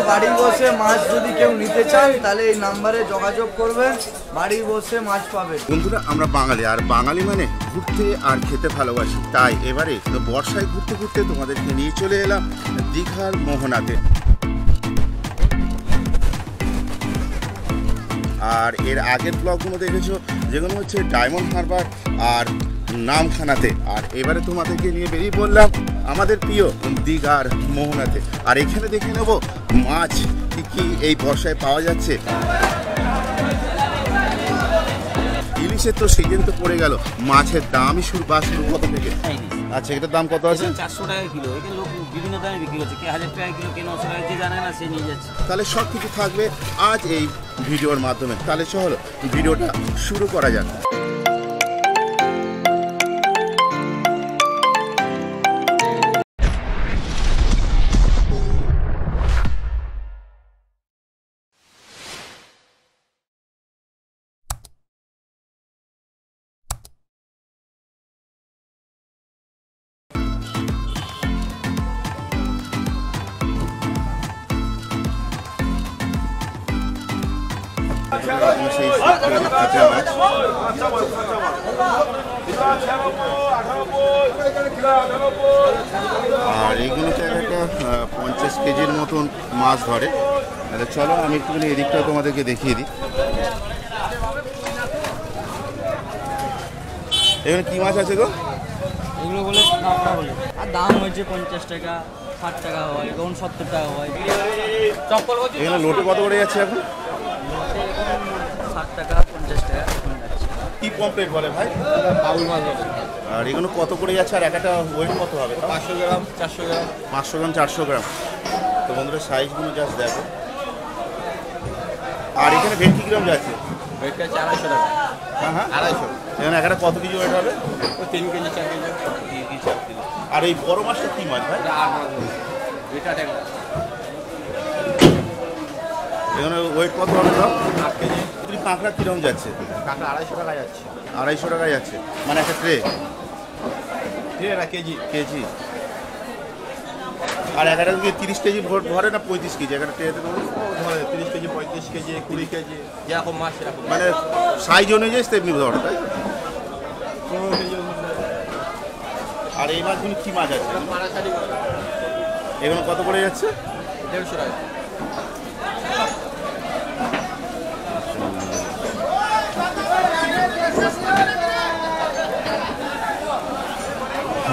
বাড়ি বসে মাছ যদি কেউ নিতে চান তাহলে এই নাম্বারে যোগাযোগ করবেন, বাড়ি বসে মাছ পাবেন। বন্ধুরা, আমরা বাঙালি, আর বাঙালি মানে ঘুরতে আর খেতে ভালোবাসি। তাই এবারে বর্ষায় ঘুরতে ঘুরতে তোমাদেরকে নিয়ে চলে এলাম দীঘার মোহনাতে। আর এর আগের ব্লগগুলো দেখেছো যেগুলো হচ্ছে ডায়মন্ড হারবার আর নামখানাতে। আর এবারে তোমাদেরকে নিয়ে বেরিয়ে পড়লাম আমাদের প্রিয় দীঘার মোহনাতে। আর এখানে দেখে নেব মাছ কি কি এই বর্ষায় পাওয়া যাচ্ছে। ইলিশের তো সিজন তো পড়ে গেল, মাছের দামই শুরু কত থেকে? আচ্ছা, এটার দাম কত আছে? 400 টাকা কিলো। এখানে লোক বিভিন্ন দামে বিক্রি করছে, কে 1000 টাকা কিলো, কে 900 টাকা, যে জানে না সে নিয়ে যাচ্ছে। তাহলে সব কিছু থাকবে আজ এই ভিডিওর মাধ্যমে। তাহলে চলো ভিডিওটা শুরু করা যাক। আর এইগুলোতে একটা 50 কেজির মতন মাছ ধরে। তাহলে চলো আমি একটুখানি এদিকটা তোমাদেরকে দেখিয়ে দিই। এখানে কি মাছ আছে গো? এগুলো বলে দামটা বলে, আর দাম হয়েছে 50 টাকা, 60 টাকা হয়, কখন 70 টাকা হয়। এখানে লোটে কত করে যাচ্ছে এখন? 60 টাকা, 50 টাকা যাচ্ছে। কি কমপ্লিট বলে ভাই? বাউল মাছ। আর এগুলো কত করে যাচ্ছে? আর একটা ওয়েট কত হবে? 500 গ্রাম, 400 গ্রাম। 500 গ্রাম, 400 গ্রাম। তো বন্ধুরা সাইজগুলো জাস্ট দেখো। আর এখানে ভেটকি কিরম যাচ্ছে? ভেটকি আছে 250 টাকা। হ্যাঁ, 250। এখানে একটা কত কেজি ওয়েট হবে? 3 কেজি, 4 কেজি। আর এই বড় মাছটা কি মাছ ভাই? এটা টাকা। এখানে ওয়েট কত হবে? 8 কেজি। কাঁকড়া কিরম যাচ্ছে? কাঁকড়া 250 টাকা যাচ্ছে। 250 টাকা যাচ্ছে, মানে একটা ট্রে কেজি। কেজি। আর একটা কি 30 কেজি ধরে না 35 কেজি একটা ট্রেতে? ধরে 30 কেজি, 35 কেজি, 20 কেজি, যেরকম মাছ সেরকম। মানে সাইজ অনুযায়ী তেমনি ধরে, তাই? 15 কেজি। আর এই মাছগুলো কি মাছ আছে? এগুলো কত করে যাচ্ছে? 150 টাকা।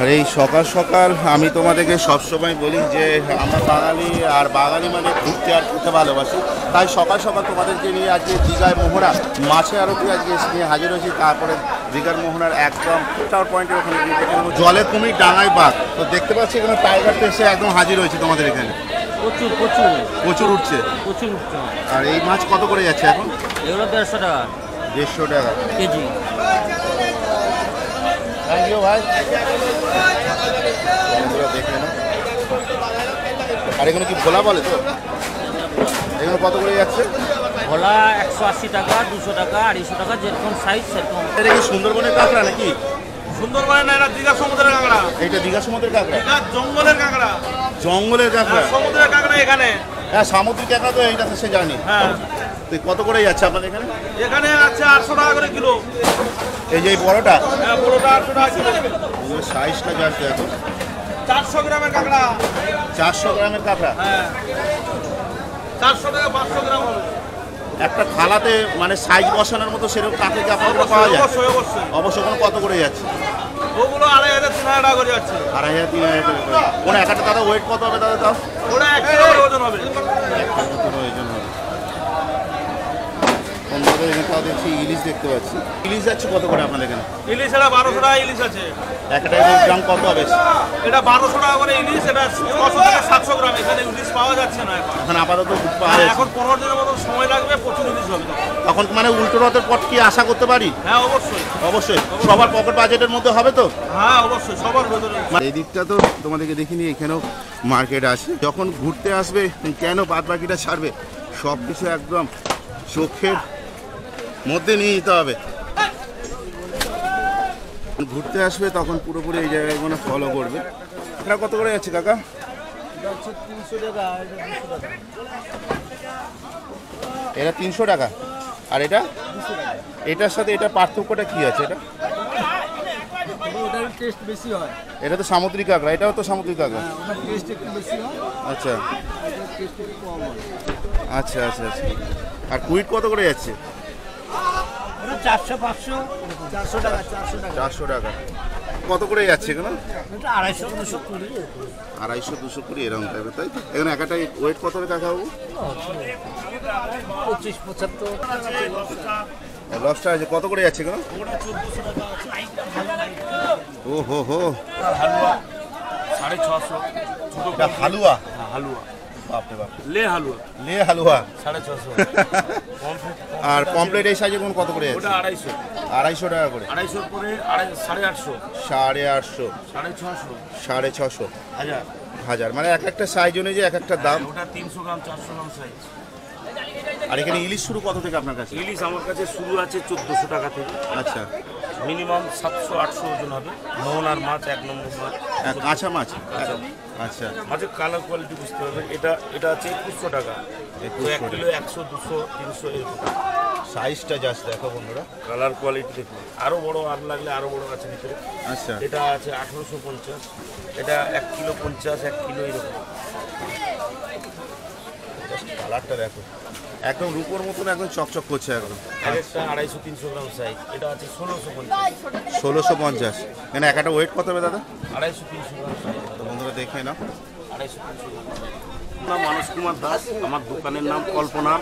আর এই সকাল সকাল আমি তোমাদেরকে সবসময় বলি যে আমরা বাঙালি, আর বাঙালি মানে ঘুরতে আর খেতে ভালোবাসি। তাই সকাল সকাল তোমাদেরকে নিয়ে আজকে দীঘায় মোহনা মাছের আড়তে আজকে নিয়ে হাজির হয়েছি। তারপরে দীঘার মোহনার একদম টাওয়ার পয়েন্টের ওখানে জলে কুমির, ডাঙায় বাঘ। তো দেখতে পাচ্ছি এখানে টাইগারটা এসে একদম হাজির হয়েছে তোমাদের এখানে। প্রচুর উঠছে। প্রচুর উঠছে। আর এই মাছ কত করে যাচ্ছে এখন? এগুলো 150 টাকা। 150 টাকা কেজি। থ্যাংক ইউ ভাই। দেখে না। আর এগুলো কি ভোলা বলে তো? এগুলো কত করে যাচ্ছে? ভোলা 180 টাকা, 200 টাকা, 250 টাকা, যেরকম সাইজ সেরকম। এটা কি সুন্দরবনের কাঁকড়া নাকি? সুন্দরবনে না, এটা দীঘা সমুদ্রের কাঁকড়া। এইটা দীঘা সমুদ্রের কাঁকড়া? এটা জঙ্গলের কাঁকড়া। জঙ্গলের কাঁকড়া? সমুদ্রের কাঁকড়া এখানে। হ্যাঁ, সামুদ্রিক কাঁকড়া তো এইটা সে জানি। হ্যাঁ। তো কত করে যাচ্ছে আপনাদের এখানে? এখানে আছে 800 টাকা করে কিলো। এই যে এই বড়টা? হ্যাঁ, বড়টা 800 টাকা কিলো। সাইজটা যাচ্ছে এখন 400 গ্রামের কাঁকড়া। 400 গ্রামের কাঁকড়া? হ্যাঁ, 400 টাকা 500 গ্রাম হবে। একটা থালাতে মানে সাইজ বসানোর মতো সেরকম কাঁকড়া কি আপনাদের পাওয়া যায়? অবশ্যই অবশ্যই। অবশ্যই। ওখানে কত করে যাচ্ছে? ওগুলো 2500 3000 টাকা করে যাচ্ছে। 2500 3000 টাকা করে। ওখানে একটা দাদা ওয়েট কত হবে দাদা? তাও ওটা 1 কিলো করে ওজন হবে। 1 কিলো করে ওজন হবে। বন্ধুদের এখানে তাও দেখছি ইলিশ দেখতে পাচ্ছি। ইলিশ যাচ্ছে কত করে আপনাদের এখানে? ইলিশ এটা 1200 টাকা ইলিশ আছে। একটা ইলিশ গ্রাম কত হবে? এটা 1200 টাকা করে ইলিশ। এটা 600 থেকে 700 গ্রাম। এখানে ইলিশ পাওয়া যাচ্ছে না এখন। এখন আপাতত পাওয়া যাচ্ছে। এখন 15 দিনের মতো সময় লাগবে, প্রচুর ইলিশ হবে তখন মানে উল্টো রথের পথ কি আশা করতে পারি? হ্যাঁ, অবশ্যই অবশ্যই। সবার পকেট বাজেটের মধ্যে হবে তো? হ্যাঁ, অবশ্যই, সবার ভেতরে। এই দিকটা তো তোমাদেরকে দেখিনি, এখানেও মার্কেট আছে। যখন ঘুরতে আসবে কেন বাদ বাকিটা ছাড়বে, সব কিছু একদম চোখের মধ্যে নিয়ে যেতে হবে। ঘুরতে আসবে তখন পুরোপুরি এই জায়গাগুলো ফলো করবে। এটা কত করে যাচ্ছে কাকা? এটা 300 টাকা। আর এটা এটার সাথে এটা পার্থক্যটা কি আছে? এটা ওটার টেস্ট বেশি হয়। এটা তো সামুদ্রিক কাঁকড়া, এটাও তো সামুদ্রিক কাঁকড়া। ওটার টেস্ট একটু বেশি হয়, আচ্ছা এটার টেস্ট একটু কম হয়। আচ্ছা আচ্ছা আচ্ছা। আর কুইট কত করে যাচ্ছে? এটা 400 500 400 টাকা 400 টাকা 400 টাকা। কত করে যাচ্ছে এখানে? এটা 250 220 250 220 এরকম টাইপের, তাই তো? এখানে একটা ওয়েট কত করে কাকা বাবু? 25 75 লবস্টার আছে কত করে যাচ্ছে এখানে? ও হো হো, হালুয়া 650 ছোট এটা হালুয়া? হালুয়া বাপরে বাপ, লে হালুয়া লে হালুয়া। 650 আর কমপ্লিট এই সাইজে কোন কত করে ওটা যাচ্ছে? 250 250 টাকা করে। 250 পরে 850 850 650 650 হাজার হাজার, মানে এক একটা সাইজ অনুযায়ী এক একটা দাম। ওটা 300 গ্রাম 400 গ্রাম সাইজ। আর এখানে ইলিশ শুরু কত থেকে আপনার কাছে? ইলিশ আমার কাছে শুরু আছে 1400 টাকা থেকে, আচ্ছা, মিনিমাম 700-800 ওজন হবে। মোহনার মাছ 1 নম্বর মাছ, কাঁচা মাছ। আচ্ছা, মাছের কালার কোয়ালিটি বুঝতে হবে। এটা আছে 2100 টাকা, তো 1 কিলো 100 200 300 এরকম। সাইজটা জাস্ট দেখো বন্ধুরা। কালার কোয়ালিটি দেখুন, আরো বড় আর লাগলে আরো বড় আছে ভিতরে। আচ্ছা, এটা আছে 1850, এটা 1 কিলো 50 1 কিলো এরকম। কালারটা দেখো, একদম রূপোর মতন একদম চকচক করছে একদম। একটা 250-300 গ্রাম সাইজ, এটা আছে 1650। 1650। এখানে এক একটা ওয়েট কত হবে দাদা? 250-300 গ্রাম সাইজ। তো বন্ধুরা দেখে নাও। 250-300 গ্রাম। নাম মানস কুমার দাস, আমার দোকানের নাম কল্পনা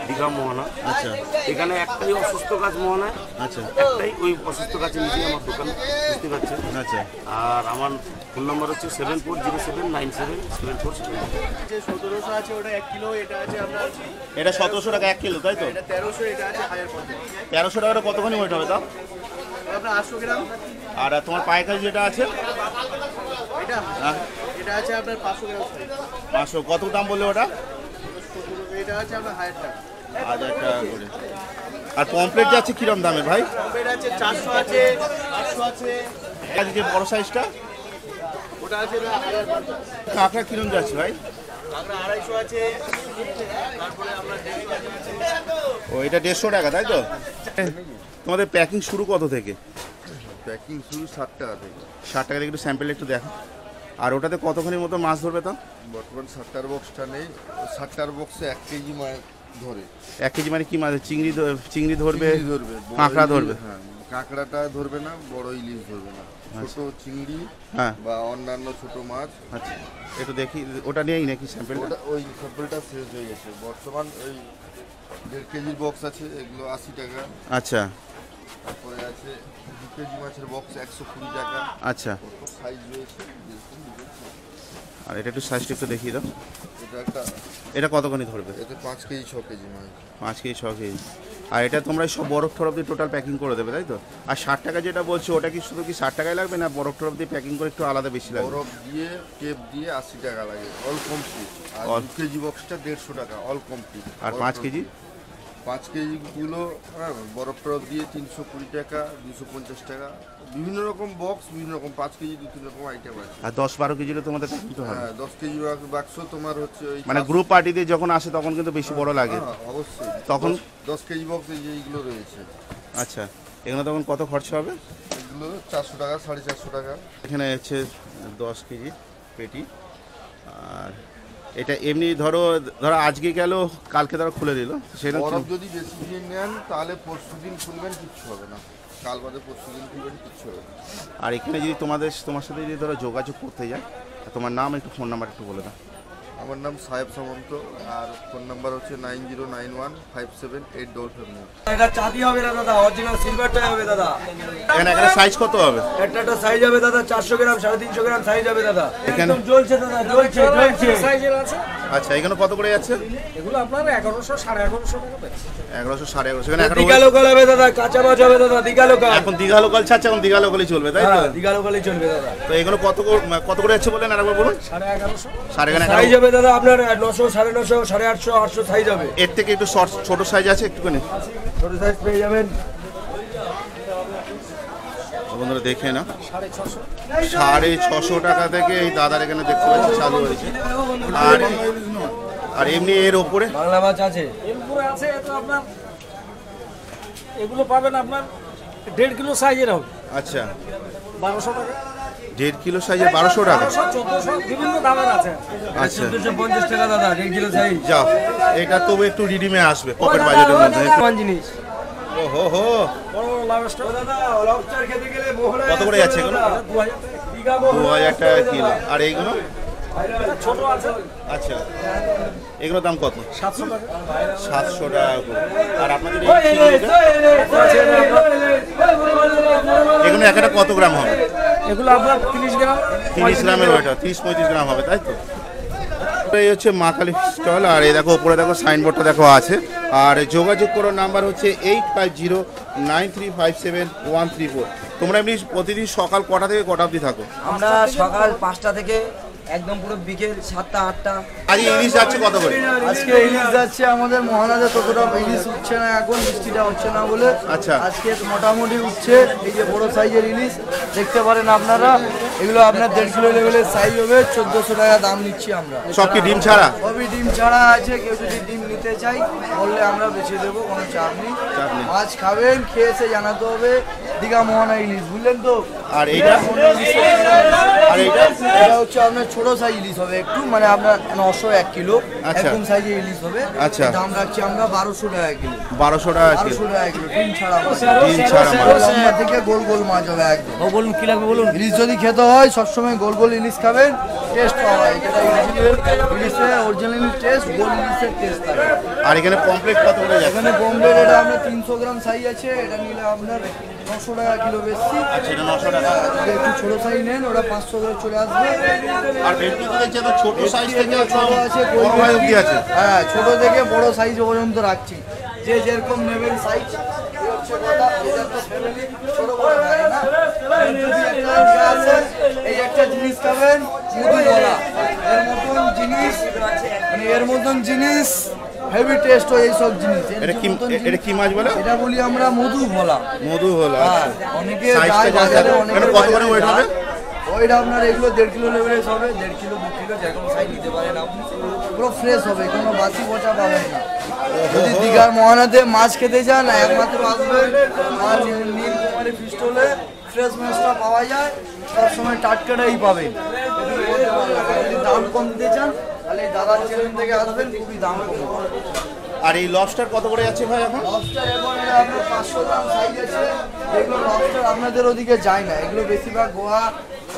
দীঘা মোহনা। আচ্ছা এখানে একটাই অসুস্থ গাছ মোহনায়, আচ্ছা একটাই ওই অসুস্থ গাছের নিচেই আমার দোকান, বুঝতে পারছেন। আচ্ছা। আর আমার ফোন নাম্বার হচ্ছে 7407977477। যে 1700 আছে ওটা 1 কিলো, এটা আছে আপনার এটা 1700 টাকা 1 কিলো, তাই তো? এটা 1300, এটা আছে 1050, 1300 টাকাটা কতখানি ওয়েট হবে তাও? আপনার 800 গ্রাম। আর তোমার পাইকারি যেটা আছে এটা হ্যাঁ, এটা আছে আপনার 500 গ্রাম সাইজ। 500। কত দাম বললে ওটা? 1700, এটা আছে আপনার 1000 টাকা। 1000 টাকা করে। আর পমপ্লেট যাচ্ছে কিরম দামে ভাই? এটা আছে 400 আছে 800 আছে, আজকে বড় সাইজটা ওটা আছে 1050, কাঁকড়া কিরম যাচ্ছে ভাই? আপনার 250 আছে, তারপরে আপনার 150 আছে। ও, এটা 150 টাকা, তাই তো? তোমাদের প্যাকিং শুরু কত থেকে? প্যাকিং শুরু 60 টাকা থেকে। 60 টাকা থেকে একটু স্যাম্পেল একটু দেখো। আর ওটাতে কতখানির মতো মাছ ধরবে তো? বর্তমান 60টার বক্সটা নেই, 60টার বক্সে 1 কেজি মাছ ধরে। 1 কেজি মানে কি মাছ? চিংড়ি ধরবে, চিংড়ি ধরবে, বড় কাঁকড়া ইলিশ- ধরবে। হ্যাঁ, কাঁকড়াটা ধরবে না, বড় ইলিশ ধরবে না, ছোট চিংড়ি হ্যাঁ বা অন্যান্য ছোট মাছ। আচ্ছা, একটু দেখি ওটা নিয়েই নাকি স্যাম্পেলটা? ওটা ওই স্যাম্পলটা শেষ হয়ে গেছে। বর্তমান ওই 1.5 কেজির বক্স আছে, এগুলো 80 টাকা। আচ্ছা তারপরে আছে 2 কেজি মাছের বক্স 120 টাকা। আচ্ছা। কত সাইজ রয়েছে যেরকম নেবেন। আর এটা একটু সাইজটা একটু দেখিয়ে দাও। এটা একটা, এটা কতখানি ধরবে? এতে 5 কেজি 6 কেজি মাছ। 5 কেজি 6 কেজি। আর এটা তোমরা সব বরফ টরফ দিয়ে টোটাল প্যাকিং করে দেবে, তাই তো? আর 60 টাকা যেটা বলছো ওটা কি শুধু কি 60 টাকায় লাগবে, না বরফ টরফ দিয়ে প্যাকিং করে একটু আলাদা বেশি লাগবে? বরফ দিয়ে টেপ দিয়ে 80 টাকা লাগে, অল কমপ্লিট। আর All- 2 কেজি বক্সটা 150 টাকা, অল কমপ্লিট। আর 5 কেজি? 5 কেজিগুলো হ্যাঁ, বরফ টরফ দিয়ে 320 টাকা, 250 টাকা। বিভিন্ন রকম বক্স, বিভিন্ন রকম 5 কেজি 2-3 রকম আইটেম আছে। আর 10-12 কেজিরও তোমাদের প্যাকিং তো হবে? হ্যাঁ, 10 কেজি বাক্স তোমার হচ্ছে ওই মানে গ্রুপ পার্টি দিয়ে যখন আসে তখন কিন্তু বেশি বড় লাগে হ্যাঁ, অবশ্যই। তখন? 10 কেজি বক্স এই যে এইগুলো রয়েছে, আচ্ছা, এখানে তখন কত খরচা হবে? এগুলো 400 টাকা 450 টাকা। এখানে হচ্ছে 10 কেজি পেটি। আর এটা এমনি ধরো আজকে গেল, কালকে ধরো খুলে দিল, সেটা বরফ যদি বেশি দিয়ে নেন তাহলে পরশুদিন খুলবেন, কিচ্ছু হবে না। কাল বাদে পরশুদিন খুলবেন, কিচ্ছু হবে না। আর এখানে যদি তোমার সাথে যদি ধরো যোগাযোগ করতে যায়, তোমার নাম একটু ফোন নাম্বার একটু বলে দাও। আমার নাম সাহেব সামন্ত, আর ফোন নাম্বার হচ্ছে 9091578579। এটা চাঁদি হবে না দাদা, অরিজিনাল সিলভারটাই হবে দাদা। এখানে একটা সাইজ কত হবে? একটা সাইজ হবে দাদা 400 গ্রাম 350 গ্রাম সাইজ হবে দাদা। এখানে একদম জ্বলছে দাদা, জ্বলছে জ্বলছে। সাইজের আছে, আচ্ছা, এখানে কত করে যাচ্ছে? এগুলো আপনার 1100 1150 টাকা পেয়ে 1100 1150। এখানে একটা দিঘা লোকাল হবে দাদা, কাঁচা মাছ হবে দাদা, দিঘা লোকাল। এখন দীঘা লোকাল ছাড়ছে, এখন দীঘা লোকালই চলবে, তাই তো? হ্যাঁ, দিঘা লোকালই চলবে দাদা। তো এগুলো কত করে যাচ্ছে বলেন আরেকবার বলুন। 1150 1150। সাইজ হবে দাদা আপনার 900 950 850 800 সাইজ হবে। এর থেকে একটু ছোট সাইজ আছে একটুখানি? ছোট সাইজ পেয়ে যাবেন। ও বন্ধুরা দেখে না 650 টাকা থেকে এই দাদার এখানে দেখতে পাচ্ছি চালু হয়েছে। আর এমনি এর ওপরে বাংলা মাছ আছে, এরপরে আছে তো আপনার এগুলো পাবেন আপনার 1.5 কিলো সাইজের হবে। আচ্ছা 1200 টাকা, 1.5 কিলো সাইজের 1200 টাকা। 1400 বিভিন্ন দামের আছে। আচ্ছা 1450 টাকা দাদা 1.5 কিলো সাইজ। যাও, এটা তবু একটু রিডিমে আসবে পকেট বাজেটের মধ্যে। কোন জিনিস ও হো হো, বড় বড় লাভস্টার দাদা লবস্টার খেতে গেলে মোহরা কত করে যাচ্ছে এগুলো? 2000 টাকা। 2000 টাকা কিলো। আর এইগুলো? ছোট আছে আচ্ছা এগুলোর দাম কত? 700 টাকা। 700 টাকা করে। আর আপনাদের এই চিংড়িটা? এগুলো একটা কত গ্রাম হবে? এগুলো আপনার 30 গ্রাম। 30 গ্রামের ওইটা 30-35 গ্রাম হবে, তাই তো? এই হচ্ছে মা কালী স্টল। আর এই দেখো উপরে দেখো সাইনবোর্ডটা দেখো আছে। আর যোগাযোগ করার নাম্বার হচ্ছে 8509357134। তোমরা এমনি প্রতিদিন সকাল কটা থেকে কটা অবধি থাকো? আমরা সকাল 5টা থেকে একদম পুরো বিকেল 7টা 8টা। আজ ইলিশ যাচ্ছে কত করে? আজকে ইলিশ যাচ্ছে আমাদের মহানাদে, ততটা ইলিশ উঠছে না এখন, বৃষ্টিটা হচ্ছে না বলে। আচ্ছা। আজকে মোটামুটি উঠছে। এই যে বড় সাইজের ইলিশ দেখতে পারেন আপনারা, এগুলো আপনার 1.5 কিলো লেভেলের সাইজ হবে। 1400 টাকা দাম নিচ্ছি আমরা। সব কি ডিম ছাড়া? সবই ডিম ছাড়া আছে, কেউ যদি ডিম নিতে চাই বললে আমরা বেছে দেবো, কোনো চাপ নেই। মাছ খাবেন, খেয়ে এসে জানাতে হবে দীঘা মোহনা ইলিশ, বুঝলেন তো? আর এইটা? আর এইটা? এটা হচ্ছে আপনার ছোট সাইজ ইলিশ হবে একটু, মানে আপনার 901 কিলো আচ্ছা। এরকম সাইজের ইলিশ হবে। আচ্ছা। দাম রাখছি আমরা 1200 টাকা কিলো। 1200 টাকা কিলো। 1200 টাকা কিলো ডিম ছাড়া মাছ। ডিম ছাড়া মাছ। লম্বা থেকে গোল গোল মাছ হবে একদম। বলুন কি লাগবে বলুন। ইলিশ যদি খেতে হয় সবসময় গোল গোল ইলিশ খাবেন, টেস্ট পাওয়া যায়। যেটা ইলিশের অরিজিনাল টেস্ট, গোল ইলিশের টেস্ট থাকে। আর এখানে পমফ্রেট কত করে যাচ্ছে? এখানে বোম্বে এটা আপনার 300 গ্রাম সাইজ আছে, এটা নিলে আপনার 900 টাকা কিলো বেশি। আচ্ছা এটা 900 টাকা। যদি একটু ছোট সাইজ নেন ওটা 500 করে চলে আসবে। আর ভেটকি দেখছে তো ছোট সাইজ থেকে ছোট আছে, বড় ভাই অবধি আছে। হ্যাঁ ছোট থেকে বড় সাইজ পর্যন্ত রাখছি, যে যেরকম নেবেন সাইজ। হচ্ছে কথা, এদের তো ফ্যামিলি ছোট বড় থাকে না। যদি একটা ইয়ে আছে, এই একটা জিনিস খাবেন মধুবলা, এর মতন জিনিস, মানে এর মতন জিনিস হেভি টেস্ট হয় এইসব জিনিস। এটা কি মাছ বলে? এটা বলি আমরা মধুবলা। মধু হলো। হ্যাঁ, আচ্ছা অনেকে সাইজটা যায় বাজারে, অনেকে কত করে ওয়েট হবে? ওইটা আপনার এগুলো 1.5 কিলো লেভেলের হবে, 1.5 কিলো 2 কিলো যেরকম সাইজ নিতে পারেন আপনি। পুরো ফ্রেশ হবে, কোনো বাসি পচা পাবেন না। যদি দীঘার মহানাতে মাছ খেতে চান একমাত্র আসবেন আর নীলকুমারী ফিশ স্টলে। ফ্রেশ মাছটা পাওয়া যায়, সবসময় টাটকাটাই পাবেন। যদি দাম কম দিতে চান তাহলে এই দাদার চ্যানেল থেকে আসবেন, খুবই দাম কম। আর এই লবস্টার কত করে যাচ্ছে ভাই এখন? লবস্টার এখন এটা আপনার 500 গ্রাম সাইজ আছে। এগুলো লবস্টার আপনাদের ওদিকে যায় না, এগুলো বেশিরভাগ গোয়া,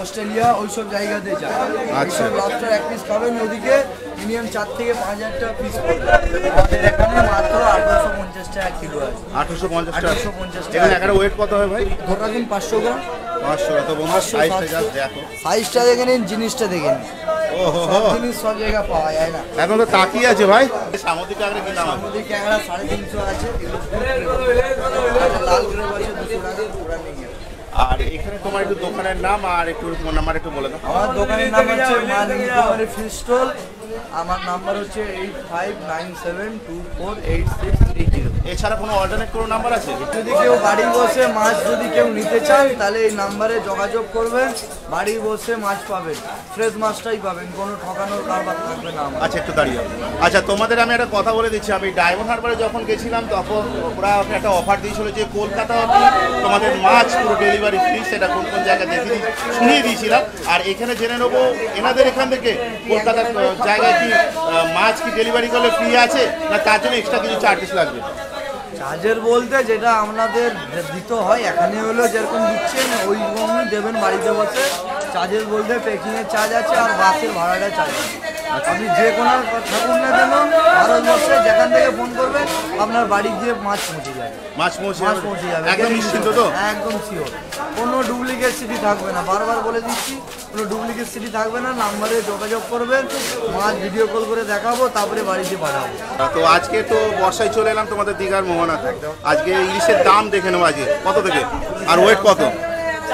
অস্ট্রেলিয়া ওইসব জায়গাতে যায়। আচ্ছা। লবস্টার এক পিস খাবেন ওদিকে মিনিমাম 4 থেকে 5000 টাকা পিস পড়বে। আমাদের এখানে মাত্র 1850 টাকা কিলো আছে। 850 টাকা। 850 টাকা। এখানে একটা ওয়েট কত হয় ভাই? ধরে রাখুন 500 গ্রাম। 500 তো বন্ধু 500, সাইজটা 700 জাস্ট দেখো। সাইজটা দেখে নিন, জিনিসটা দেখে নিন। ও হো সব হো, জিনিস সব জায়গায় পাওয়া যায় না। এখন তো তাকিয়ে আছে ভাই। সামুদ্রিক কাঁকড়া কি দাম আছে? আমাদের ক্যামেরা 350 আছে, এগুলো লাল গ্রেভ আছে 200 টাকা, ওরা নিয়ে যাবে। আর এখানে তোমার একটু দোকানের নাম আর একটু তোমার নাম্বার একটু বলে দাও। আমার দোকানের নাম হচ্ছে মা নীলকুমারী ফিশ স্টল। আমার নাম্বার হচ্ছে 8597248630। এছাড়া কোনো অল্টারনেট কোনো নাম্বার আছে? যদি কেউ বাড়ি বসে মাছ যদি কেউ নিতে চান তাহলে এই নাম্বারে যোগাযোগ করবেন, বাড়ি বসে মাছ পাবেন, ফ্রেশ মাছটাই পাবেন, কোনো ঠকানোর কারবার থাকবে না আমার। আচ্ছা একটু দাঁড়িয়ে। আচ্ছা তোমাদের আমি একটা কথা বলে দিচ্ছি, আমি ডায়মন্ড হারবারে যখন গেছিলাম তখন ওরা একটা অফার দিয়েছিল যে কলকাতা অবধি তোমাদের মাছ পুরো ডেলিভারি ফ্রি। সেটা কোন কোন জায়গায় দেখিয়ে শুনিয়ে দিয়েছিলাম। আর এখানে জেনে নেবো এনাদের এখান থেকে কলকাতার জায়গায় কি মাছ কি ডেলিভারি করলে ফ্রি আছে, না তার জন্য এক্সট্রা কিছু চার্জেস লাগবে? চার্জের বলতে যেটা আপনাদের দিতে হয় এখানে হলো যেরকম দিচ্ছেন ওইরকমই দেবেন বাড়িতে বসে। চার্জেস বলতে পেকিংয়ের চার্জ আছে আর বাসের ভাড়াটা চার্জ আছে। আপনি যে কোনো থাকুন না কেন ভারতবর্ষে যেখান থেকে ফোন করবেন আপনার বাড়ি গিয়ে মাছ পৌঁছে যাবে। মাছ পৌঁছে যাবে একদম নিশ্চিন্ত তো? একদম শিওর, কোনো ডুপ্লিকেট সিটি থাকবে না। বারবার বলে দিচ্ছি, কোনো ডুপ্লিকেট সিটি থাকবে না। নাম্বারে যোগাযোগ করবেন, মাছ ভিডিও কল করে দেখাবো, তারপরে বাড়িতে পাঠাবো। তো আজকে তো বর্ষায় চলে এলাম তোমাদের দীঘার মোহনাতে। আজকে ইলিশের দাম দেখে নেবো আজকে কত থেকে, আর ওয়েট কত?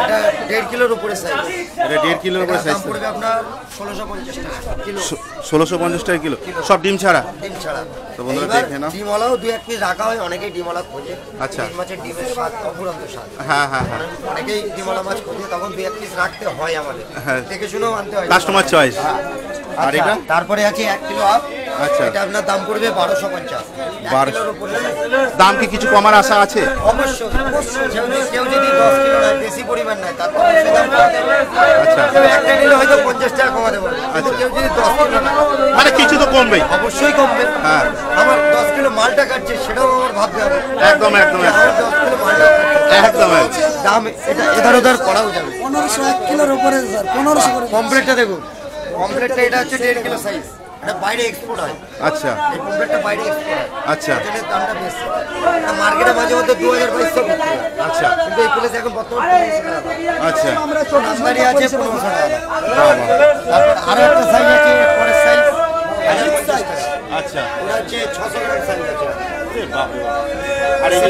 এটা 1.5 কিলোর উপরে সাইজ। এটা 1.5 কিলোর উপরে সাইজ পড়বে আপনার 1650 টাকা কিলো। 1650 টাকা কিলো, সব ডিম ছাড়া? ডিম ছাড়া। তো বন্ধুরা এবার দেখে নাও। ডিমওয়ালাও 2-1 পিস রাখা হয়, অনেকেই ডিমওয়ালা খোঁজে। আচ্ছা। ইলিশ মাছের ডিমের স্বাদ অফুরন্ত স্বাদ। হ্যাঁ হ্যাঁ হ্যাঁ, অনেকেই ডিমওয়ালা মাছ খোঁজে, তখন 2-1 পিস রাখতে হয় আমাদের। হ্যাঁ। দেখে শুনেও আনতে হয়। Customer choice. আর আচ্ছা, এটা তারপরে আছে 1 কিলো আপ। আচ্ছা। এটা আপনার দাম পড়বে 1250। 1200 দাম কি কিছু কমার আশা আছে? অবশ্যই কেউ যদি 10 কিলো নেয়, বেশি পরিমাণ নেয়, তারপর অবশ্যই দাম কমাতে হবে। আচ্ছা। কেউ একটা নিলে হয়তো 50 টাকা কমাতে পারবে, কিন্তু কেউ যদি 10 কিলো নেয়, মানে কিছু তো কমবেই। অবশ্যই কমবে। হ্যাঁ। আমার 10 কিলো মালটা কাটছে, সেটাও আমার ভাবতে হবে। একদম একদম আমার 10 কিলো মালটা কাটছে, একদম দাম এটা এধার ওধার করাও যাবে। 1500 1 কিলোর উপরে স্যার, 1500 করে। কমপ্লিটটা দেখুন, কমপ্লিটটা এটা হচ্ছে 1.5 কিলো সাইজ, এটা বাইরে এক্সপোর্ট হয়। আচ্ছা এই কমপ্লিটটা বাইরে এক্সপোর্ট হয়, আচ্ছা এর জন্য দামটা বেশি। এটা মার্কেটে মাঝে মধ্যে 2200 বিক্রি হয়। আচ্ছা কিন্তু এই প্লেস এখন বর্তমানে 1500 টাকা দাম। আচ্ছা নাম্বারই আছে 1500 টাকা দাম। তারপর আরো একটা সাইজ আছে, পরের সাইজ 1050 টাকা। আচ্ছা। ওটা হচ্ছে 600 গ্রাম সাইজ আছে। আর এই যে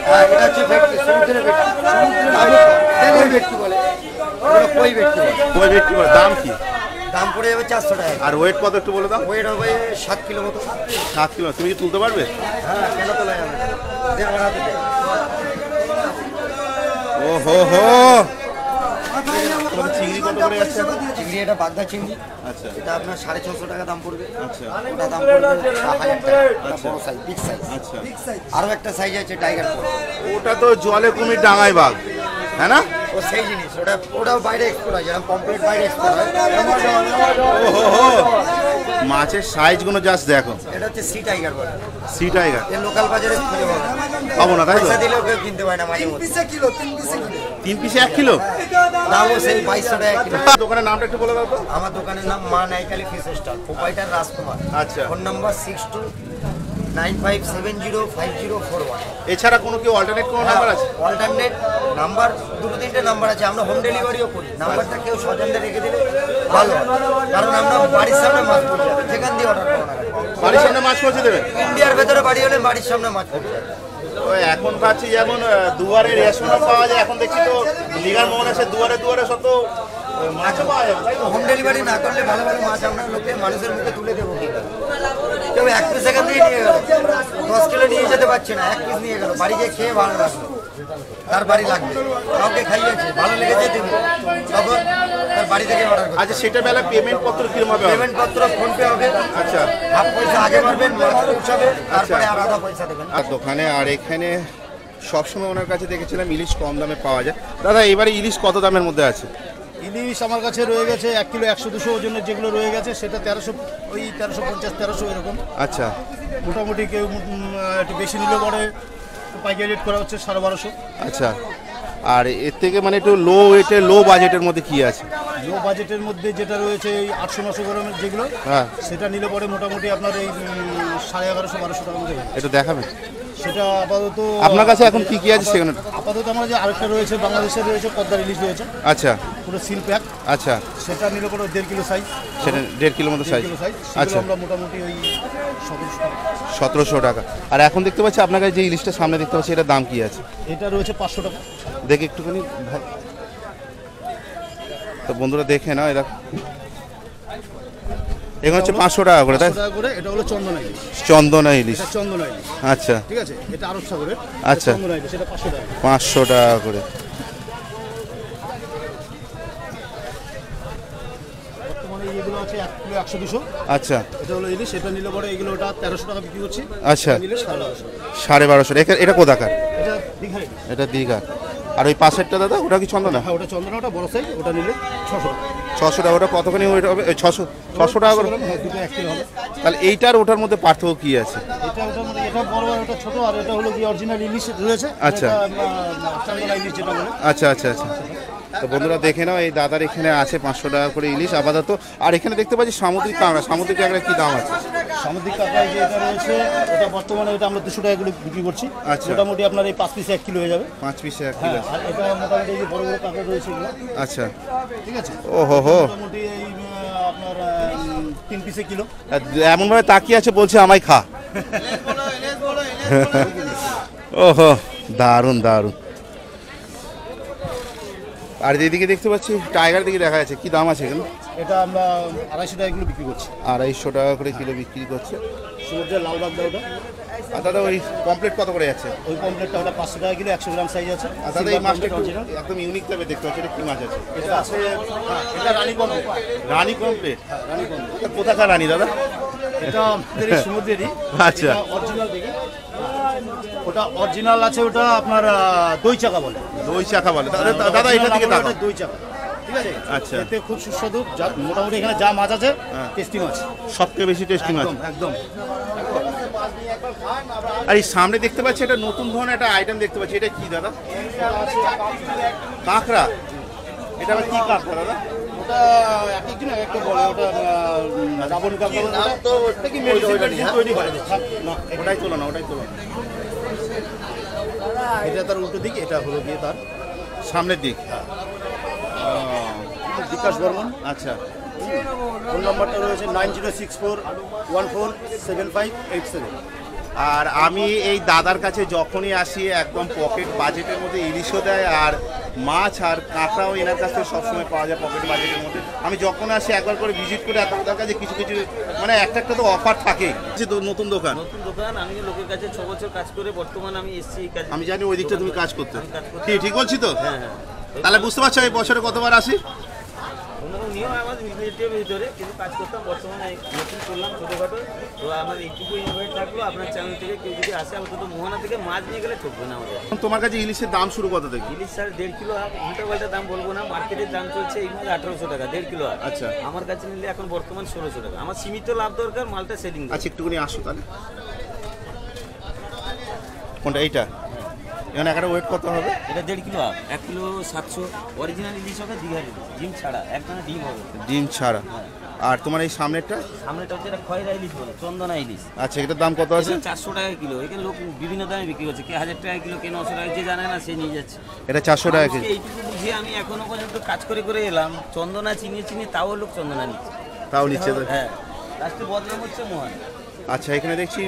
হ্যাঁ, এটা হচ্ছে ভেটকি, সমুদ্রের ভেটকি। তেলের ভেটকি বলে, ওগুলো কই ভেটকি বলে। কই ভেটকি বলে, দাম কি? দাম পড়ে যাবে 400 টাকা। আর ওয়েট কত একটু বলে দাও। ওয়েট হবে 7 কিলো মতো। 7 কিলো। তুমি কি তুলতে পারবে? হ্যাঁ, কেন তোলা যাবে না? দে বানাতে দে। ও হো হো, চিংড়ি কত করে যাচ্ছে এখন? চিংড়ি এটা বাগদা চিংড়ি, আচ্ছা এটা আপনার 650 টাকা দাম পড়বে। আচ্ছা ওটা দাম পড়বে 1000 টাকা। এটা বড় সাইজ, বিগ সাইজ। আচ্ছা। আরো একটা সাইজ আছে টাইগার পোল, ওটা তো জলে কুমির ডাঙায় বাঘ, হ্যাঁ না? ও সেই জিনিস, ওটাও বাইরে এক্সপোর্ট হয়, যেরকম পমপ্লেট বাইরে এক্সপোর্ট হয়। ও হো হো, মাছের সাইজগুলো জাস্ট দেখো। এটা হচ্ছে সি টাইগার বলে। সি টাইগার এর লোকাল বাজারে খুঁজে পাবো না। পাবো না, তাই তো? পয়সা দিলেও কেউ কিনতে পারে না মাঝে মধ্যে। 3 পিসে 1 কিলো। দামও সেই 2200 টাকা কিলো। দোকানের নামটা একটু বলে দাও তো। আমার দোকানের নাম মা নাইকালি ফিশ স্টল, প্রোপাইটার রাজকুমার। আচ্ছা। Phone number 6295705041। এছাড়া কোনো কি অল্টারনেট কোনো নাম্বার আছে? অল্টারনেট নাম্বার 2-3টে নাম্বার আছে, আমরা হোম ডেলিভারিও করি। নাম্বারটা কেউ স্বজনদের রেখে দিলে ভালো হয়, কারণ আমরা বাড়ির সামনে মাছ পড়ে যাবে, যেখান দিয়ে অর্ডার করো না কেন। বাড়ির সামনে মাছ পৌঁছে দেবে? ইন্ডিয়ার ভেতরে বাড়ি হলে বাড়ির সামনে মাছ পড়ে যাবে। ওই এখন পাচ্ছি যেমন দুয়ারে রেশনও পাওয়া যায়, এখন দেখছি তো লিগার মোহন আছে, দুয়ারে দুয়ারে সব তো মাছও পাওয়া যাবে, তাই তো? হোম ডেলিভারি না করলে ভালো ভালো মাছ আমরা লোকের মানুষের মুখে তুলে দেবো কি করে? কেউ 1 পিস এখান দিয়ে নিয়ে গেল, 10 কিলো নিয়ে যেতে পারছে না, 1 পিস নিয়ে গেল, বাড়ি গিয়ে খেয়ে ভালো লাগলো, তার বাড়ি লাগবে, কাউকে খাইয়েছে ভালো লেগেছে দেবে, তখন তার বাড়ি থেকে অর্ডার করবে। আচ্ছা, সেটা বেলা পেমেন্ট পত্র কিরকম হবে? পেমেন্ট পত্র ফোনপে হবে। আচ্ছা। হাফ পয়সা আগে মারবেন, মাছ পৌঁছাবে, তারপরে আর আধা পয়সা দেবেন। আর দোকানে আর এখানে সবসময় ওনার কাছে দেখেছিলাম ইলিশ কম দামে পাওয়া যায়। দাদা এবারে ইলিশ কত দামের মধ্যে আছে? ইলিশ আমার কাছে রয়ে গেছে 1 কিলো 100-200 ওজনের যেগুলো রয়ে গেছে, সেটা 1300, ওই 1350-1300 এরকম। আচ্ছা মোটামুটি কেউ একটু বেশি নিলে পরে পাইকারি রেট করা হচ্ছে 1250। আচ্ছা। আর এর থেকে মানে একটু লো ওয়েটে লো বাজেটের মধ্যে কি আছে? লো বাজেটের মধ্যে যেটা রয়েছে এই 800-900 গ্রামের যেগুলো, হ্যাঁ, সেটা নিলে পরে মোটামুটি আপনার এই 1150-1200 টাকার মধ্যে একটু দেখাবেন। সেটা আপাতত আপনার কাছে এখন কি কি আছে সেখানে? আপাতত আমার যে আরেকটা রয়েছে বাংলাদেশের রয়েছে, পদ্মার ইলিশ রয়েছে, আচ্ছা পুরো সিল প্যাক। আচ্ছা, সেটা নিলে পরে 1.5 কিলো সাইজ, সেটা 1.5 কিলোর মতো সাইজ। 1.5 kilo size. আচ্ছা, আমরা মোটামুটি ওই 1700 টাকা। আর এখন দেখতে পাচ্ছি আপনার কাছে যে ইলিশটা সামনে দেখতে পাচ্ছি, এটার দাম কি আছে? এটা রয়েছে 500 টাকা। দেখে একটুখানি তো বন্ধুরা দেখে নাও, এটা এখানে হচ্ছে 500 টাকা করে, তাই? 500 টাকা করে। এটা হলো চন্দনা ইলিশ। চন্দনা ইলিশ, এটা চন্দনা ইলিশ, আচ্ছা ঠিক আছে। এটা আরব সাগরের আচ্ছা। চন্দনা ইলিশ, এটা 500 টাকা। 500 টাকা করে। বর্তমানে এইগুলো আছে 1 কিলো 100-200। আচ্ছা এটা হলো ইলিশ, এটা নিলে পরে এগুলো ওটা 1300 টাকা বিক্রি করছি। আচ্ছা, নিলে 1250। 1250। এটা কোথাকার? এটা দীঘার ইলিশ। এটা দীঘা। আর ওই পাশেরটা দাদা, ওটা কি চন্দনা? হ্যাঁ, ওটা চন্দনা, ওটা বড় সাইজ, ওটা নিলে 600 টাকা। 600 টাকা। ওটা কতখানি ওয়েট হবে? 600 টাকা করে। হ্যাঁ, দুটো 1 কিলো হবে। তাহলে এইটার ওটার মধ্যে পার্থক্য কি আছে? এটা ওটার মধ্যে, এটা বড় আর ওটা ছোট, আর এটা হলো কি অরিজিনাল ইলিশ রয়েছে। আচ্ছা। এটা চন্দনা ইলিশ যেটা বলে। আচ্ছা আচ্ছা আচ্ছা। তো বন্ধুরা দেখে নাও, এই দাদার এখানে আছে 500 টাকা করে ইলিশ আপাতত। আর এখানে দেখতে পাচ্ছি সামুদ্রিক কাঁকড়া। সামুদ্রিক কাঁকড়া কি দাম আছে? সামুদ্রিক কাঁকড়া যে এটা রয়েছে, এটা বর্তমানে এটা আমরা 200 টাকা করে বিক্রি করছি। আচ্ছা। মোটামুটি আপনার এই 5 পিসে 1 কিলো হয়ে যাবে। 5 পিসে 1 হ্যাঁ, কিলো। আর এটা মোটামুটি এই যে বড় বড় কাঁকড়া রয়েছে এগুলো, আচ্ছা, ঠিক আছে। ও হো হো, মোটামুটি এই আপনার 3 পিসে কিলো। এমনভাবে তাকিয়ে আছে, বলছে আমায় খা। ওহো, দারুণ দারুণ। আর এদিকে দেখতে পাচ্ছি টাইগার দিকে দেখা যাচ্ছে, কি দাম আছে এখানে? এটা আমরা 250 টাকা কিলো বিক্রি করছি। 250 টাকা করে কিলো বিক্রি করছে। সমুদ্রের লাল বাগদা ওটা। আর দাদা ওই কমপ্লিট কত করে যাচ্ছে? ওই কমপ্লিটটা ওটা 500 টাকা কিলো, 100 গ্রাম সাইজ আছে। আর দাদা এই মাছটা একদম ইউনিক টাইপের দেখতে পাচ্ছি, এটা কি মাছ আছে? এটা আছে, এটা রানী কমপ্লিট। রানী কমপ্লিট? হ্যাঁ, রানী কমপ্লিট। কোথাকার রানী দাদা? এটা আমাদের এই সমুদ্রেরই। আচ্ছা। অরিজিনাল দেখি, ওটা অরিজিনাল আছে, ওটা আপনার দই চাকা বলে। দই চাকা বলে? দাদা এটা দিকে তাকাও। দই চাকা, ঠিক আছে? আচ্ছা। এতে খুব সুস্বাদু, মোটামুটি এখানে যা মাছ আছে টেস্টি মাছ, সবচেয়ে বেশি টেস্টি মাছ। একদম। আর এই সামনে দেখতে পাচ্ছি একটা নতুন ধরনের একটা আইটেম দেখতে পাচ্ছি, এটা কি দাদা? কাঁকড়া? এটা আবার কি কাঁকড়া দাদা? ওটা এক একদিন এক একটা বলে, ওটা রাবণ কাঁকড়া বলে। ওটা তো কি তৈরি করে না, ওটাই তোলো না, ওটাই তোলো। এটা তার উল্টো দিক, এটা হলো গিয়ে তার সামনের দিক। বিকাশ বর্মন। আচ্ছা। ফোন নাম্বারটা রয়েছে 9064147587। আর আমি এই দাদার কাছে যখনই আসি একদম পকেট বাজেটের মধ্যে ইলিশও দেয়, আর মাছ আর কাঁকড়াও এনার কাছ থেকে সবসময় পাওয়া যায় পকেট বাজেটের মধ্যে। আমি যখন আসি একবার করে ভিজিট করে দাদার কাছে কিছু কিছু মানে একটা তো অফার থাকে। নতুন দোকান? নতুন দোকান, আমি লোকের কাছে 6 বছর কাজ করে বর্তমানে আমি এসছি এই কাজে। আমি জানি ওই দিকটা তুমি কাজ করতে। কাজ করতে। ঠিক বলছি তো? হ্যাঁ হ্যাঁ। তাহলে বুঝতে পারছো এই বছরে কতবার আসি? কোনো নিয়ম আমাদের রিলেটিভের ভিতরে, কিন্তু কাজ করতাম, বর্তমানে নতুন করলাম ছোটোখাটো। তো আমার এইটুকু ইনভাইট থাকলো আপনার চ্যানেল থেকে, কেউ যদি আসে অন্তত মোহনা থেকে মাছ নিয়ে গেলে ঠকবে না আমাদের। তোমার কাছে ইলিশের দাম শুরু কত থেকে? ইলিশ স্যার 1.5 কিলো, উল্টা পাল্টা দাম বলবো না, মার্কেটের দাম চলছে এই মাছ 1800 টাকা 1.5 কিলো। আচ্ছা। আমার কাছে নিলে এখন বর্তমান 1600 টাকা। আমার সীমিত লাভ দরকার, মালটা সেলিং। আচ্ছা, একটুখানি আসো তাহলে। কোনটা? এইটা? এখানে একটা ওয়েট কত হবে? এটা 1.5 কিলো, 1 কিলো 700। অরিজিনাল ইলিশ হবে, দীঘার ইলিশ, ডিম ছাড়া, একখানা ডিম হবে। ডিম ছাড়া। আর তোমার এই সামনেরটা? সামনেটা হচ্ছে এটা খয়রা ইলিশ বলে, চন্দনা ইলিশ। আচ্ছা, এটার দাম কত আছে? 400 টাকা কিলো। এখানে লোক বিভিন্ন দামে বিক্রি করছে, কে 1000 টাকা কিলো, কে 900 টাকা, যে জানে না সে নিয়ে যাচ্ছে। এটা 400 টাকা কেজি। এইটুকু বুঝিয়ে আমি এখনো পর্যন্ত কাজ করে করে এলাম, চন্দনা চিনিয়ে তাও লোক চন্দনা নিচ্ছে। তাও নিচ্ছে তো? হ্যাঁ, লাস্টে বদনাম হচ্ছে মোহন। আচ্ছা, এখানে দেখছি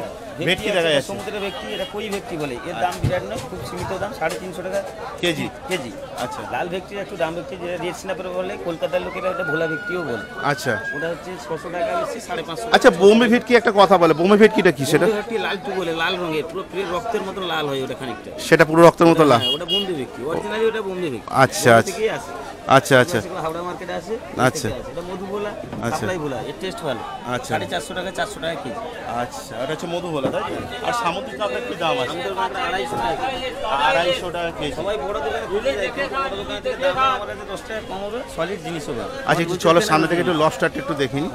ভেটকি দেখা যাচ্ছে। সমুদ্রের ভেটকি, এটা কই ভেটকি বলে। এর দাম বিরাট নয়, খুব সীমিত দাম, 350 টাকা কেজি। কেজি। আচ্ছা। লাল ভেটকির একটু দাম, ভেটকি যেটা রেড স্ন্যাপার বলে, কলকাতার লোকেরা ওটা ভোলা ভেটকিও বলে। আচ্ছা। ওটা হচ্ছে 600 টাকা বেশি, 550। আচ্ছা, বোম্বে ভেটকি একটা কথা বলে, বোম্বে ভেটকিটা কি সেটা? বোম্বে ভেটকি লাল টু বলে, লাল রঙের, পুরো রক্তের মতো লাল হয় ওটা খানিকটা। সেটা পুরো রক্তের মতো লাল? হ্যাঁ, ওটা বোম্বে ভেটকি, অরিজিনালি ওটা বোম্বে ভেটকি। আচ্ছা বোম্বে আচ্ছা থেকেই আসে। আচ্ছা আচ্ছা হাওড়া মার্কেটে আছে। আচ্ছা। এটা মধু ভোলা, আচ্ছা। সাপ্লাই ভোলা, এর টেস্ট ভালো। আচ্ছা। 450 টাকা 400 টাকা কেজি। আচ্ছা, এটা হচ্ছে মধু বলা, তাই তো? আর সামুদ্রিক কাঁকড়ার কি দাম আছে? আমাদের মাত্র 250 টাকা কেজি। 250 টাকা কেজি। সবাই বড় দোকানে ঘুরে যায়, কিন্তু বড় দোকান থেকে দাম আমার কাছে 10 টাকা কম হবে, সলিড জিনিস হবে। আচ্ছা, একটু চলো সামনে থেকে একটু লবস্টারটা একটু দেখিনি।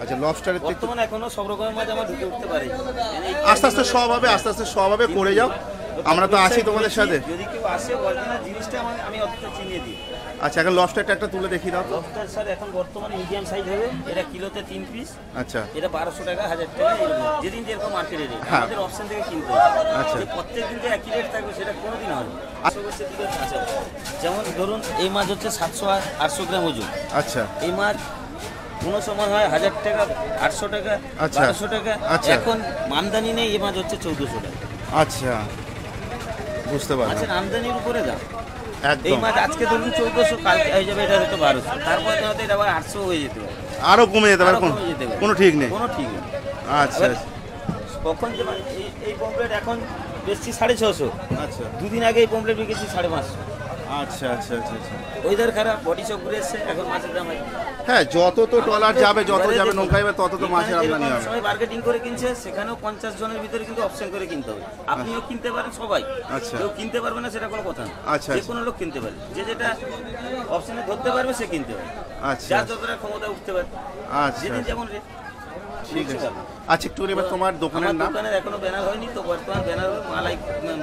আচ্ছা, লবস্টারের থেকে বর্তমানে এখনো সব রকমের মাছ আমার ঢুকে উঠতে পারে। আস্তে আস্তে সব হবে, আস্তে আস্তে সব হবে, করে যাও। আমরা তো আছি তোমাদের সাথে। যদি কেউ আসে অরিজিনাল জিনিসটা আমি অতটা চিনিয়ে দিই। আচ্ছা, এখন লবস্টারটা একটা তুলে দেখিয়ে দাও তো। লবস্টার স্যার এখন বর্তমানে মিডিয়াম সাইজ হবে, এটা কিলোতে 3 পিস। আচ্ছা। এটা 1200 টাকা, 1000 টাকা, এরকম যেদিন যেরকম মার্কেটে রেট। হ্যাঁ। আমাদের অপশন থেকে কিনতে হবে। আচ্ছা। যে প্রত্যেক দিন যে একই রেট থাকবে সেটা কোনোদিন হয় না। যেমন ধরুন এই মাছ হচ্ছে 700-800 গ্রাম ওজন। আচ্ছা। এই মাছ কোনো সময় হয় 1000 টাকা, 800 টাকা, আচ্ছা। 1200 টাকা। আচ্ছা। এখন আমদানি নেই, এই মাছ হচ্ছে 1400 টাকা। আচ্ছা, বুঝতে পারলাম। মাছের আমদানির উপরে দাম। এই একদম। মাছ আজকে ধরুন 1400, কালকে হয়ে যাবে এটা হয়তো 1200, তারপরে হয়তো এটা আবার 800 হয়ে যেতে পারে, আরো কমে যেতে পারে, আরো কমে যেতে পারে। কোনো ঠিক নেই। কোনো ঠিক নেই। আচ্ছা এবার কখন যে এই পমপ্লেট এখন বেচছি 650। আচ্ছা। দুদিন আগে এই পমপ্লেট বিকেছি 550। আচ্ছা আচ্ছা আচ্ছা আচ্ছা। ওয়েদার খারাপ, বডি সব ঘুরে এসছে, এখন মাছের দাম হয়। হ্যাঁ, যত তো ট্রলার যাবে, যত যাবে নৌকা যাবে, তত তো মাছের আমদানি হবে। সবাই মার্কেটিং করে কিনছে, সেখানেও 50 জনের ভিতরে কিন্তু অপশন করে কিনতে হবে। আপনিও কিনতে পারেন, সবাই। আচ্ছা। কেউ কিনতে পারবে না সেটা কোনো কথা না। আচ্ছা, যে কোনো লোক কিনতে পারে, যে যেটা অপশনে ধরতে পারবে সে কিনতে পারে। আচ্ছা যার যতটা ক্ষমতা উঠতে পারে, আচ্ছা যেদিন যেমন রেট। ঠিক আছে। আচ্ছা, একটু এবার তোমার দোকানের আমার নাম? দোকানের এখনো ব্যানার হয়নি, তো বর্তমান ব্যানার হলো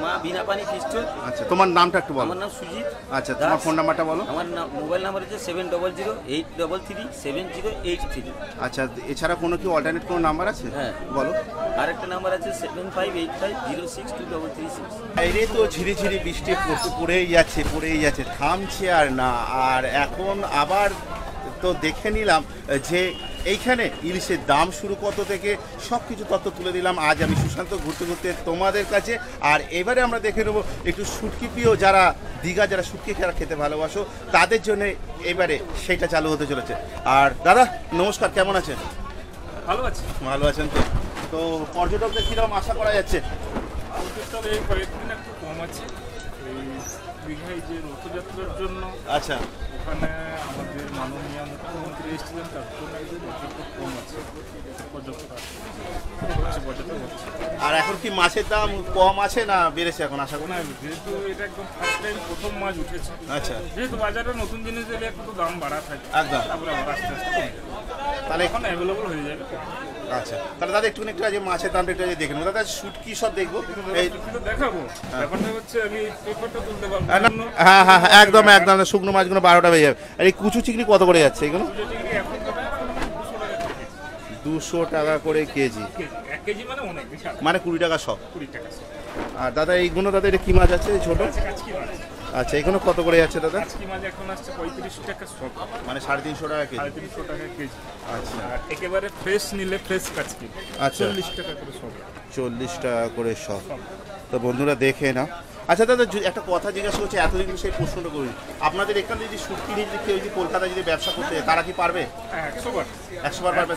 মা বিনা পানি ফিস্টোর। আচ্ছা, তোমার নামটা একটু বলো। আমার নাম সুজিত। আচ্ছা, তোমার ফোন নাম্বারটা বলো। আমার মোবাইল নাম্বার হচ্ছে 7008337083। আচ্ছা, এছাড়া কোনো কি অল্টারনেট কোনো নাম্বার আছে? হ্যাঁ, বলো। আরেকটা নাম্বার আছে 7585062336। বাইরে তো ঝিরিঝিরি বৃষ্টি পড়েই যাচ্ছে, থামছে আর না। আর এখন আবার তো দেখে নিলাম যে এইখানে ইলিশের দাম শুরু কত থেকে সব কিছু তথ্য তুলে দিলাম আজ আমি সুশান্ত ঘুরতে ঘুরতে তোমাদের কাছে। আর এবারে আমরা দেখে নেবো একটু শুটকি প্রিয় যারা দীঘা যারা শুটকি খেতে ভালোবাসো তাদের জন্য এবারে সেটা চালু হতে চলেছে। আর দাদা নমস্কার, কেমন আছেন? ভালো আছে। ভালো আছেন তো? তো পর্যটকদের কীরকম আশা করা যাচ্ছে? এই কয়েকদিন একটু কম আছে, এই দীঘায় যে রথযাত্রার জন্য। আচ্ছা, ওখানে আমাদের মাননীয় মুখ্যমন্ত্রী এসেছিলেন, তার জন্য একটু কম আছে পর্যটক হচ্ছে। আর এখন কি মাছের দাম কম আছে না বেড়েছে এখন আশা করি? না, যেহেতু এটা একদম ফার্স্ট টাইম প্রথম মাছ উঠেছে, আচ্ছা, যেহেতু বাজারে নতুন জিনিস এলে একটু দাম বাড়া থাকে, একদম। তারপরে আবার আস্তে আস্তে কমে যাবে। তাহলে এখন অ্যাভেলেবল হয়ে যাবে। আচ্ছা, তাহলে দাদা একটু যে মাছের দামটা একটু দেখে নেবো দাদা, শুটকি সব দেখবো। এই দেখাবো, ব্যাপারটা হচ্ছে আমি পেপারটা তুলতে পারবো। হ্যাঁ হ্যাঁ হ্যাঁ, একদম একদম, শুকনো মাছগুলো 12টা বেজে যাবে। আর এই কুচু চিংড়ি কত করে যাচ্ছে এগুলো? 200 টাকা করে কেজি। 1 কেজি মানে অনেক বেশি, মানে 20 টাকা সব। 20 টাকা। আর দাদা এইগুলো দাদা এটা কি মাছ আছে ছোট? কাচকি মাছ। আচ্ছা, এগুলো কত করে যাচ্ছে দাদা? কাচকি মাছ এখন আসছে 35 টাকা সব, মানে 350 টাকা কেজি। 350 টাকা কেজি। আচ্ছা, আর একেবারে ফ্রেশ নিলে ফ্রেশ কাচকি আচ্ছা, 40 টাকা করে সব। 40 টাকা করে সব। তো বন্ধুরা দেখে না। আচ্ছা দাদা, একটা কথা জিজ্ঞাসা করছি, এতদিন সেই প্রশ্নটা করি, আপনাদের এখানে যদি শুটকি নিয়ে যদি কেউ যদি কলকাতায় যদি ব্যবসা করতে যায় তারা কি পারবে? 100 বার 100 বার পারবে?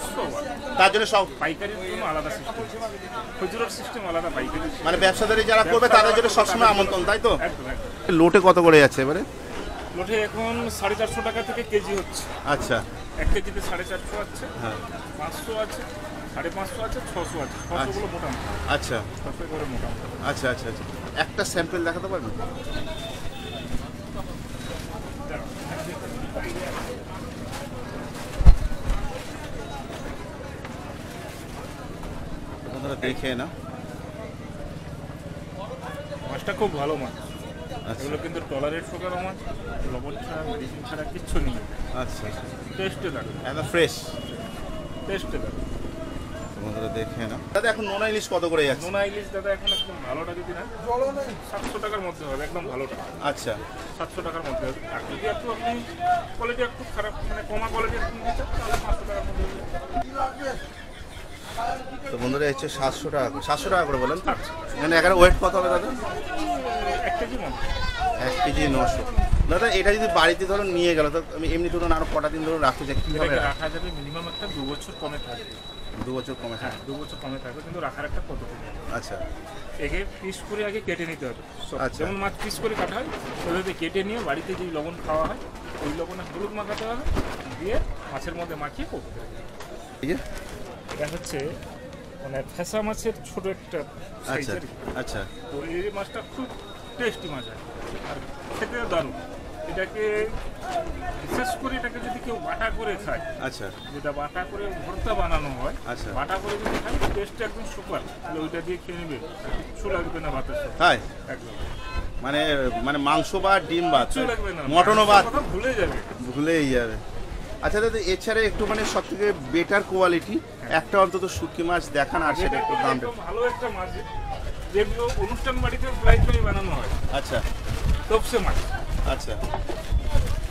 তার জন্য সব পাইকারির জন্য আলাদা সিস্টেম, খুচরোর সিস্টেম আলাদা, পাইকারি মানে ব্যবসাদারি যারা করবে তাদের জন্য সবসময় আমন্ত্রণ, তাই তো? একদম। লোটে কত করে যাচ্ছে এবারে? লোটে এখন 450 টাকা থেকে কেজি হচ্ছে। আচ্ছা, 1 কেজিতে 450 আছে, হ্যাঁ, 500 আছে, 550 আছে, 600 আছে। 600 গুলো মোটামুটি। আচ্ছা 600 করে মোটামুটি। আচ্ছা আচ্ছা আচ্ছা, একটা স্যাম্পল দেখাতে পারবেন? দেখে না, মাছটা খুব ভালো মাছ। আচ্ছা এগুলো কিন্তু টলারেট শুকানো মাছ, লবণ ছাড়া মেডিসিন ছাড়া কিচ্ছু নেই। আচ্ছা, টেস্টে দেখো, একদম ফ্রেশ টেস্টে দেখো। বন্ধুরা দেখে না। দাদা এখন নোনা ইলিশ কত করে যাচ্ছে? নোনা ইলিশ দাদা এখন একদম ভালোটা যদি না 700 টাকার মধ্যে হবে, একদম ভালোটা। আচ্ছা, 700 টাকার মধ্যে হবে। আর যদি একটু আপনি কোয়ালিটি একটু খারাপ, মানে কমা কোয়ালিটির নিতে চান তাহলে 500 টাকার মধ্যে হবে। তো বন্ধুরা হচ্ছে 700 টাকা করে, 700 টাকা করে বলেন। এখানে এখানে ওয়েট কত হবে দাদা? 1 কেজি মতো। 1 কেজি 900। দাদা এটা যদি বাড়িতে ধরো নিয়ে গেল, তো আমি এমনি ধরুন আরো কটা দিন ধরুন রাখতে চাই, কি হবে? এটাকে রাখা যাবে মিনিমাম একটা 2 বছর কমে থাকবে। 2 বছর কমে হ্যাঁ, থাকে? 2 বছর কমে থাকবে, কিন্তু রাখার একটা পদ্ধতি। আচ্ছা একে পিস করে আগে কেটে নিতে হবে। আচ্ছা। যেমন মাছ পিস করে কাটা হয় ওইভাবে কেটে নিয়ে বাড়িতে যে লবণ খাওয়া হয় ওই লবণে হলুদ মাখাতে হবে, দিয়ে মাছের মধ্যে মাখিয়ে করতে হবে। ঠিক আছে, এটা হচ্ছে মানে ফেসা মাছের ছোট একটা সাইজ আচ্ছা আর কি। আচ্ছা তো এই মাছটা খুব টেস্টি মাছ হয় আর খেতে দারুণ। এটাকে বিশেষ করে এটাকে যদি কেউ বাটা করে খায়, আচ্ছা যেটা বাটা করে ভর্তা বানানো হয়, আচ্ছা। বাটা করে যদি খায় টেস্ট একদম সুপার, তাহলে ওইটা দিয়ে খেয়ে নেবে, কিচ্ছু লাগবে না ভাতের সাথে। হাই, একদম মানে মানে মাংস বা ডিম বা কিচ্ছু লাগবে না, মটনও বা কথা ভুলে যাবে। ভুলেই যাবে। আচ্ছা দাদা, এছাড়া একটু মানে সব থেকে বেটার কোয়ালিটি একটা অন্তত শুটকি মাছ দেখান, আর সেটা একটু দাম। একদম ভালো একটা মাছ যেগুলো অনুষ্ঠান বাড়িতে ফ্রাই করে বানানো হয়, আচ্ছা তপসে মাছ। আচ্ছা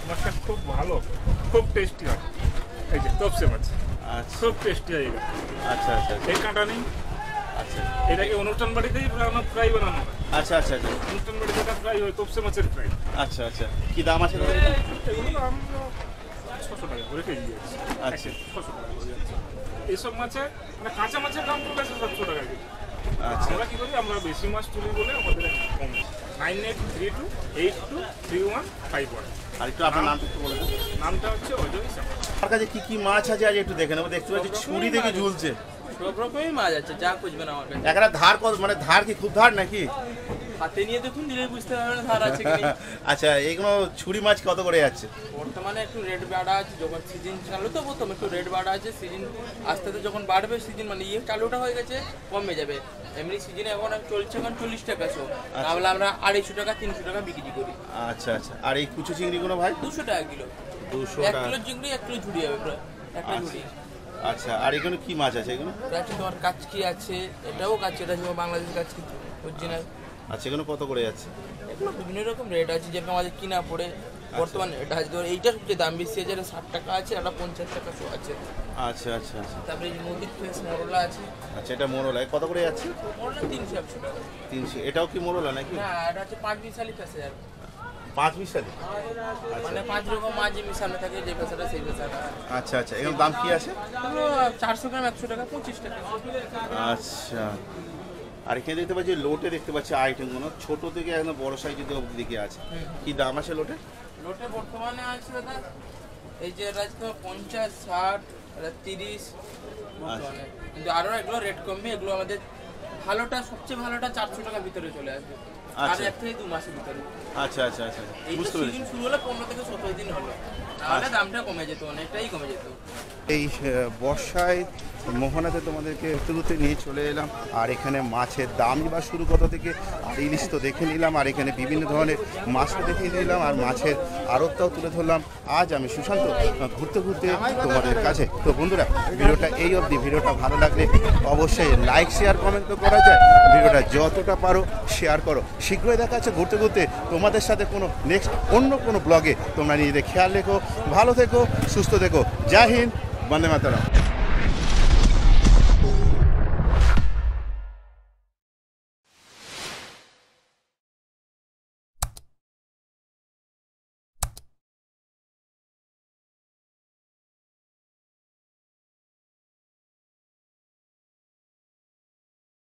মাছটা খুব ভালো, খুব টেস্টি হয়। এই যে তপসে মাছ আচ্ছা খুব টেস্টি হয় এটা। আচ্ছা আচ্ছা এই কাঁটা নেই, আচ্ছা এটাকে অনুষ্ঠান বাড়িতেই ফ্রাই বানানো হয়। আচ্ছা আচ্ছা আচ্ছা অনুষ্ঠান বাড়িতে এটা ফ্রাই হয়, তপসে মাছের ফ্রাই। আচ্ছা আচ্ছা, কি দাম আছে দাদা? এগুলো দাম 600 টাকা করে কেজি আছে। আচ্ছা। 600 টাকা করে যাচ্ছে। এইসব মাছে মানে কাঁচা মাছের দাম তো গেছে 700 টাকা কেজি। আচ্ছা আমরা কি করি, আমরা বেশি মাছ তুলি বলে আমাদের একটু কম। 9832823151। আর একটু আপনার নামটা একটু বলে দেন। নামটা হচ্ছে অজয় সাহা। আমার কাছে কি কি মাছ আছে আজ একটু দেখে নেবো। দেখতে পাচ্ছি ছুরি থেকে ঝুলছে, সব রকমই মাছ আছে, যা খুঁজবেন আমার কাছে। একটা ধার কত, মানে ধার কি খুব ধার নাকি? হাতে নিয়ে দেখুন, দিলে বুঝতে পারবেন ধার আছে কি নেই। আচ্ছা, এইগুলো ছুরি মাছ কত করে যাচ্ছে? বর্তমানে একটু রেট বাড়া আছে, যখন সিজন চালু তো প্রথম একটু রেট বাড়া আছে। সিজন আস্তে আস্তে যখন বাড়বে, সিজন মানে চালুটা হয়ে গেছে, কমে যাবে। এমনি সিজনে এখন চলছে এখন 40 টাকা শো, তাহলে আমরা 250 টাকা 300 টাকা বিক্রি করি। আচ্ছা আচ্ছা, আর এই কুচু চিংড়িগুলো ভাই? 200 টাকা কিলো। 200 1 টাকা। কিলো চিংড়ি 1 কিলো ঝুড়ি হবে প্রায়, একটা ঝুড়ি। আচ্ছা, আর এগুলো কি মাছ আছে এগুলো? আছে তোমার কাচকি আছে, এটাও কাচকি, এটা যেমন বাংলাদেশ কাচকি অরিজিনাল। আচ্ছা, এগুলো কত করে যাচ্ছে? এগুলো বিভিন্ন রকম রেট আছে, যেরকম আমাদের কিনা পড়ে বর্তমানে এটা আছে ধর এইটার যে দাম বেশি আছে, এটা 60 টাকা আছে, এটা 50 টাকা শো আছে। আচ্ছা আচ্ছা আচ্ছা তারপরে এই নদীর ফ্রেশ মোরলা আছে, আচ্ছা, এটা মোরলা কত করে যাচ্ছে? মোরলা 300 টাকা। 300। এটাও কি মোরলা নাকি? না, এটা হচ্ছে 5 মিশালি ফেসে আর 5 মিশালি? মানে 5 রকম মাছ যে মিশানো থাকে, যে পেশাটা সেই পেশাটা। আচ্ছা আচ্ছা, এর দাম কি আছে? এগুলো 400 গ্রাম 100 টাকা, 25 টাকা। আচ্ছা, আর এখানে দেখতে পাচ্ছি লোটে দেখতে পাচ্ছি আইটেমগুলো ছোট থেকে একদম বড় সাইজের দিকে আছে। কি দাম আছে লোটে? লোটে বর্তমানে আছে দাদা, এই যে এটা আছে 50, 60, এটা 30 বর্তমানে। কিন্তু আরো এগুলো রেট কমবে, এগুলো আমাদের ভালোটা, সবচেয়ে ভালোটা 400 টাকার ভিতরে চলে আসবে। আর আচ্ছা। 1 থেকে 2 মাসের ভিতরে। আচ্ছা আচ্ছা আচ্ছা, এই বুঝতে পেরেছি। সিজন শুরু হলে 15 থেকে 17 দিন হলো, তাহলে দামটা কমে যেত, অনেকটাই কমে যেত। এই বর্ষায় মোহনাতে তোমাদেরকে তুলতে নিয়ে চলে এলাম, আর এখানে মাছের দামই বা শুরু কত থেকে, আর ইলিশ তো দেখে নিলাম, আর এখানে বিভিন্ন ধরনের মাছও দেখিয়ে দিলাম, আর মাছের আড়তটাও তুলে ধরলাম। আজ আমি সুশান্ত ঘুরতে ঘুরতে তোমাদের কাছে। তো বন্ধুরা, ভিডিওটা এই অবধি। ভিডিওটা ভালো লাগলে অবশ্যই লাইক, শেয়ার, কমেন্ট তো করা যায়। ভিডিওটা যতটা পারো শেয়ার করো। শীঘ্রই দেখা যাচ্ছে ঘুরতে ঘুরতে তোমাদের সাথে নেক্সট অন্য কোনো ব্লগে। তোমরা নিজেদের খেয়াল রেখো, ভালো থেকো, সুস্থ থেকো। জয় হিন্দ, বন্দে মাতরম।